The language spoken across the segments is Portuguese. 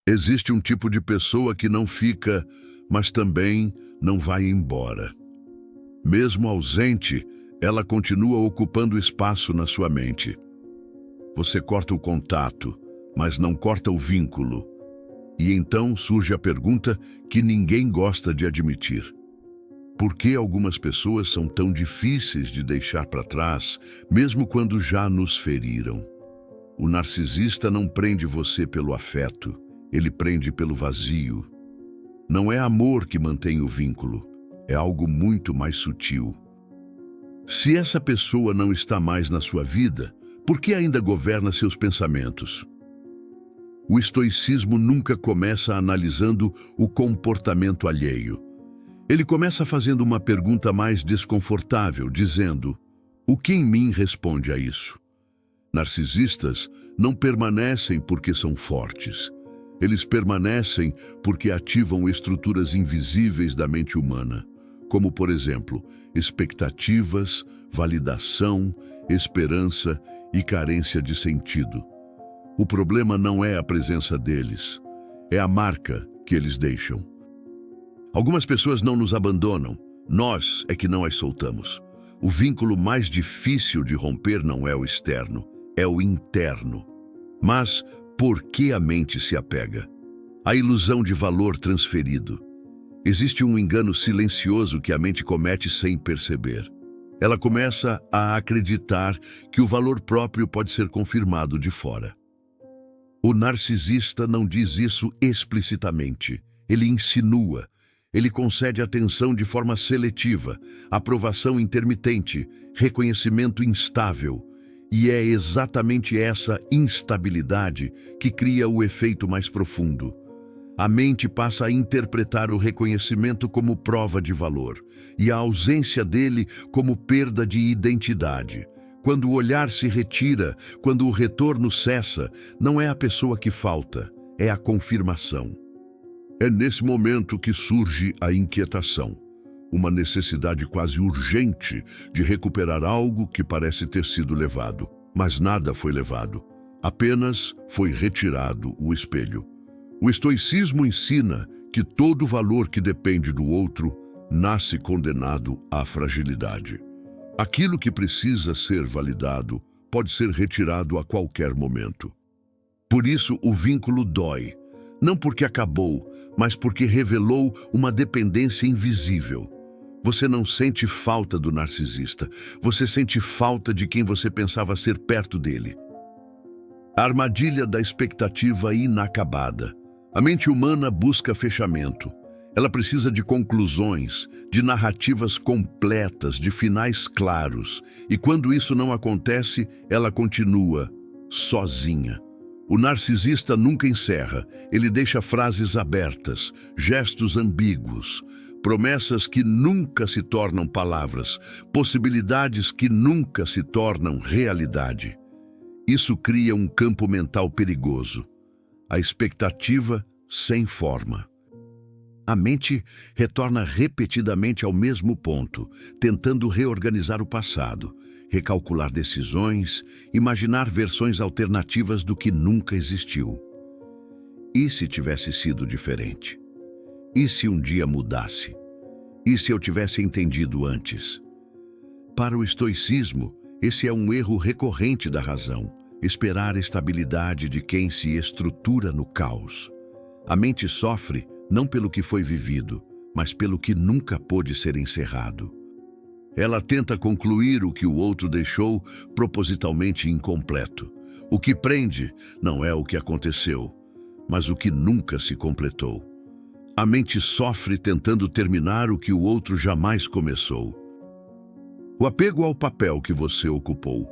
Existe um tipo de pessoa que não fica, mas também não vai embora. Mesmo ausente, ela continua ocupando espaço na sua mente. Você corta o contato, mas não corta o vínculo. E então surge a pergunta que ninguém gosta de admitir. Por que algumas pessoas são tão difíceis de deixar para trás, mesmo quando já nos feriram? O narcisista não prende você pelo afeto, ele prende pelo vazio. Não é amor que mantém o vínculo, é algo muito mais sutil. Se essa pessoa não está mais na sua vida, por que ainda governa seus pensamentos? O estoicismo nunca começa analisando o comportamento alheio. Ele começa fazendo uma pergunta mais desconfortável, dizendo: o que em mim responde a isso? Narcisistas não permanecem porque são fortes. Eles permanecem porque ativam estruturas invisíveis da mente humana, como, por exemplo, expectativas, validação, esperança e carência de sentido. O problema não é a presença deles, é a marca que eles deixam. Algumas pessoas não nos abandonam, nós é que não as soltamos. O vínculo mais difícil de romper não é o externo, é o interno. Mas por que a mente se apega? A ilusão de valor transferido. Existe um engano silencioso que a mente comete sem perceber. Ela começa a acreditar que o valor próprio pode ser confirmado de fora. O narcisista não diz isso explicitamente. Ele insinua. Ele concede atenção de forma seletiva, aprovação intermitente, reconhecimento instável. E é exatamente essa instabilidade que cria o efeito mais profundo. A mente passa a interpretar o reconhecimento como prova de valor e a ausência dele como perda de identidade. Quando o olhar se retira, quando o retorno cessa, não é a pessoa que falta, é a confirmação. É nesse momento que surge a inquietação, uma necessidade quase urgente de recuperar algo que parece ter sido levado. Mas nada foi levado, apenas foi retirado o espelho. O estoicismo ensina que todo valor que depende do outro nasce condenado à fragilidade. Aquilo que precisa ser validado pode ser retirado a qualquer momento. Por isso o vínculo dói, não porque acabou, mas porque revelou uma dependência invisível. Você não sente falta do narcisista, você sente falta de quem você pensava ser perto dele. A armadilha da expectativa inacabada. A mente humana busca fechamento. Ela precisa de conclusões, de narrativas completas, de finais claros. E quando isso não acontece, ela continua sozinha. O narcisista nunca encerra, ele deixa frases abertas, gestos ambíguos, promessas que nunca se tornam palavras, possibilidades que nunca se tornam realidade. Isso cria um campo mental perigoso. A expectativa sem forma. A mente retorna repetidamente ao mesmo ponto, tentando reorganizar o passado, recalcular decisões, imaginar versões alternativas do que nunca existiu. E se tivesse sido diferente? E se um dia mudasse? E se eu tivesse entendido antes? Para o estoicismo, esse é um erro recorrente da razão, esperar a estabilidade de quem se estrutura no caos. A mente sofre não pelo que foi vivido, mas pelo que nunca pôde ser encerrado. Ela tenta concluir o que o outro deixou propositalmente incompleto. O que prende não é o que aconteceu, mas o que nunca se completou. A mente sofre tentando terminar o que o outro jamais começou. O apego ao papel que você ocupou.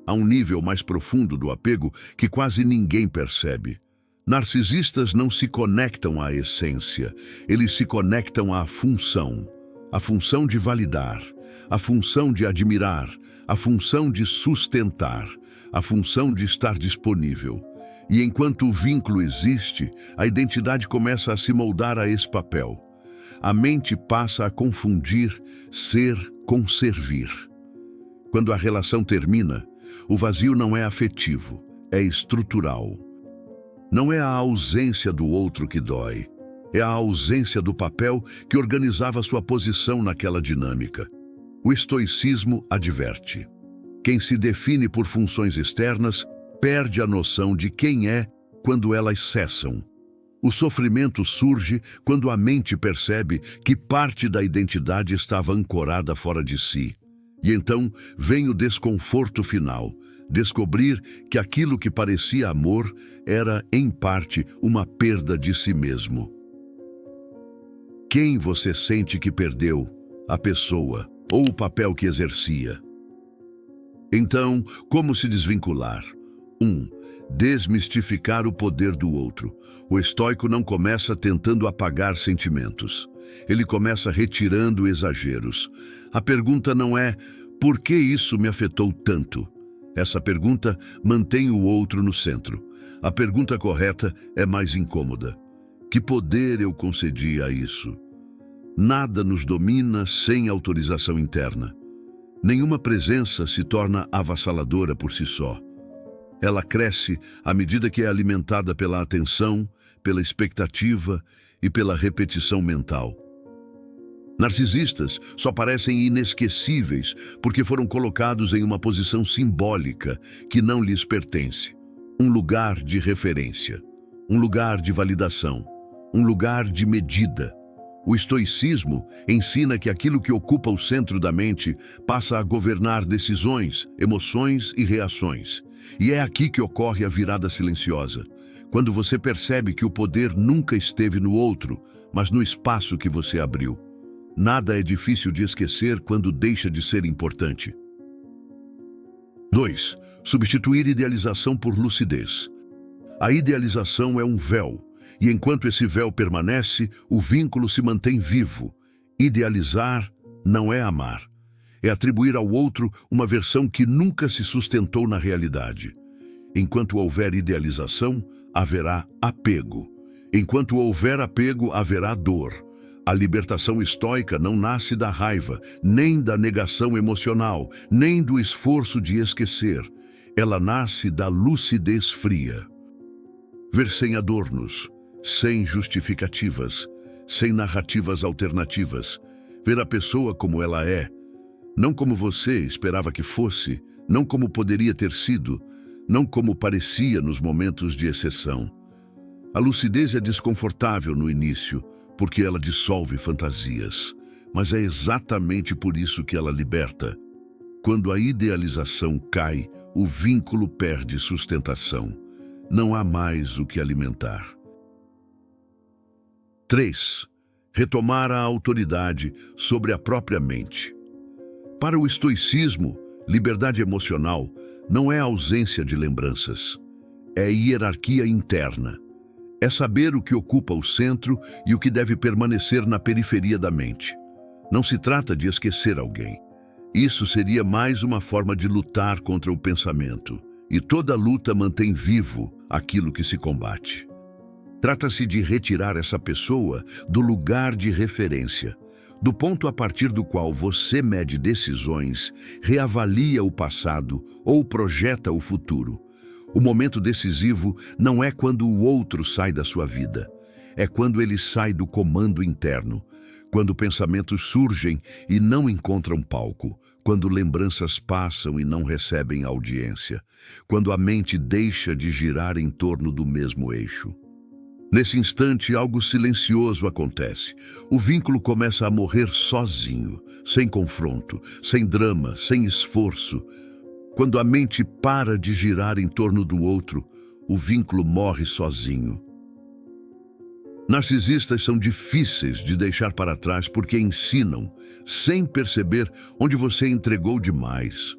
Há um nível mais profundo do apego que quase ninguém percebe. Narcisistas não se conectam à essência, eles se conectam à função. A função de validar, a função de admirar, a função de sustentar, a função de estar disponível. E enquanto o vínculo existe, a identidade começa a se moldar a esse papel. A mente passa a confundir ser com servir. Quando a relação termina, o vazio não é afetivo, é estrutural. Não é a ausência do outro que dói. É a ausência do papel que organizava sua posição naquela dinâmica. O estoicismo adverte: quem se define por funções externas perde a noção de quem é quando elas cessam. O sofrimento surge quando a mente percebe que parte da identidade estava ancorada fora de si. E então vem o desconforto final, descobrir que aquilo que parecia amor era, em parte, uma perda de si mesmo. Quem você sente que perdeu? A pessoa ou o papel que exercia? Então, como se desvincular? 1. Desmistificar o poder do outro. O estoico não começa tentando apagar sentimentos. Ele começa retirando exageros. A pergunta não é: por que isso me afetou tanto? Essa pergunta mantém o outro no centro. A pergunta correta é mais incômoda: que poder eu concedi a isso? Nada nos domina sem autorização interna. Nenhuma presença se torna avassaladora por si só. Ela cresce à medida que é alimentada pela atenção, pela expectativa e pela repetição mental. Narcisistas só parecem inesquecíveis porque foram colocados em uma posição simbólica que não lhes pertence. Um lugar de referência, um lugar de validação, um lugar de medida. O estoicismo ensina que aquilo que ocupa o centro da mente passa a governar decisões, emoções e reações. E é aqui que ocorre a virada silenciosa, quando você percebe que o poder nunca esteve no outro, mas no espaço que você abriu. Nada é difícil de esquecer quando deixa de ser importante. 2. Substituir idealização por lucidez. A idealização é um véu, e enquanto esse véu permanece, o vínculo se mantém vivo. Idealizar não é amar. É atribuir ao outro uma versão que nunca se sustentou na realidade. Enquanto houver idealização, haverá apego. Enquanto houver apego, haverá dor. A libertação estoica não nasce da raiva, nem da negação emocional, nem do esforço de esquecer. Ela nasce da lucidez fria. Ver sem adornos, sem justificativas, sem narrativas alternativas. Ver a pessoa como ela é, não como você esperava que fosse, não como poderia ter sido, não como parecia nos momentos de exceção. A lucidez é desconfortável no início, porque ela dissolve fantasias, mas é exatamente por isso que ela liberta. Quando a idealização cai, o vínculo perde sustentação. Não há mais o que alimentar. 3. Retomar a autoridade sobre a própria mente. Para o estoicismo, liberdade emocional não é ausência de lembranças, é hierarquia interna. É saber o que ocupa o centro e o que deve permanecer na periferia da mente. Não se trata de esquecer alguém. Isso seria mais uma forma de lutar contra o pensamento. E toda luta mantém vivo aquilo que se combate. Trata-se de retirar essa pessoa do lugar de referência, do ponto a partir do qual você mede decisões, reavalia o passado ou projeta o futuro. O momento decisivo não é quando o outro sai da sua vida, é quando ele sai do comando interno, quando pensamentos surgem e não encontram palco, quando lembranças passam e não recebem audiência, quando a mente deixa de girar em torno do mesmo eixo. Nesse instante, algo silencioso acontece. O vínculo começa a morrer sozinho, sem confronto, sem drama, sem esforço. Quando a mente para de girar em torno do outro, o vínculo morre sozinho. Narcisistas são difíceis de deixar para trás porque ensinam, sem perceber, onde você entregou demais,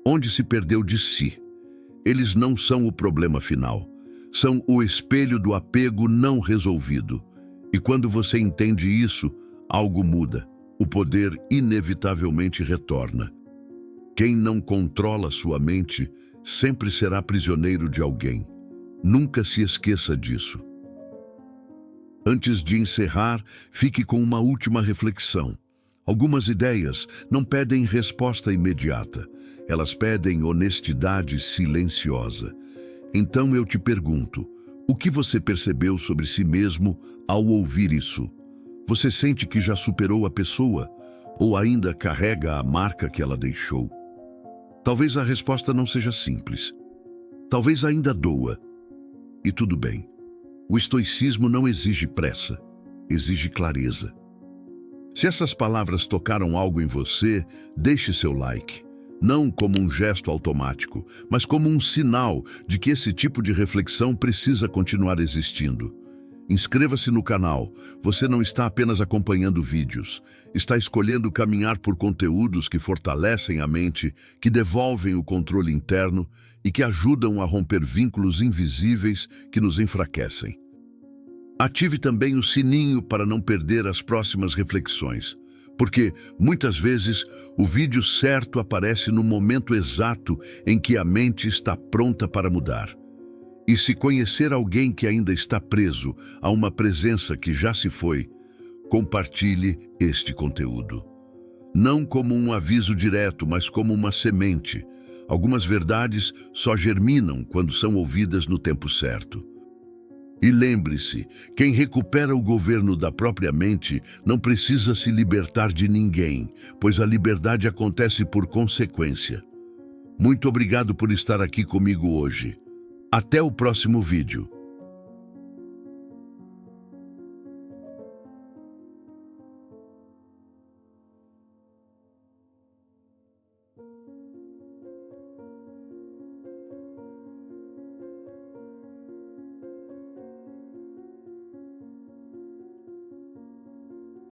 onde se perdeu de si. Eles não são o problema final. São o espelho do apego não resolvido. E quando você entende isso, algo muda. O poder inevitavelmente retorna. Quem não controla sua mente sempre será prisioneiro de alguém. Nunca se esqueça disso. Antes de encerrar, fique com uma última reflexão. Algumas ideias não pedem resposta imediata. Elas pedem honestidade silenciosa. Então eu te pergunto, O que você percebeu sobre si mesmo ao ouvir isso? Você sente que já superou a pessoa ou ainda carrega a marca que ela deixou? Talvez a resposta não seja simples. Talvez ainda doa. E tudo bem. O estoicismo não exige pressa, exige clareza. Se essas palavras tocaram algo em você, deixe seu like. Não como um gesto automático, mas como um sinal de que esse tipo de reflexão precisa continuar existindo. Inscreva-se no canal. Você não está apenas acompanhando vídeos, está escolhendo caminhar por conteúdos que fortalecem a mente, que devolvem o controle interno e que ajudam a romper vínculos invisíveis que nos enfraquecem. Ative também o sininho para não perder as próximas reflexões, porque, muitas vezes, o vídeo certo aparece no momento exato em que a mente está pronta para mudar. E se conhecer alguém que ainda está preso a uma presença que já se foi, compartilhe este conteúdo. Não como um aviso direto, mas como uma semente. Algumas verdades só germinam quando são ouvidas no tempo certo. E lembre-se, quem recupera o governo da própria mente não precisa se libertar de ninguém, pois a liberdade acontece por consequência. Muito obrigado por estar aqui comigo hoje. Até o próximo vídeo.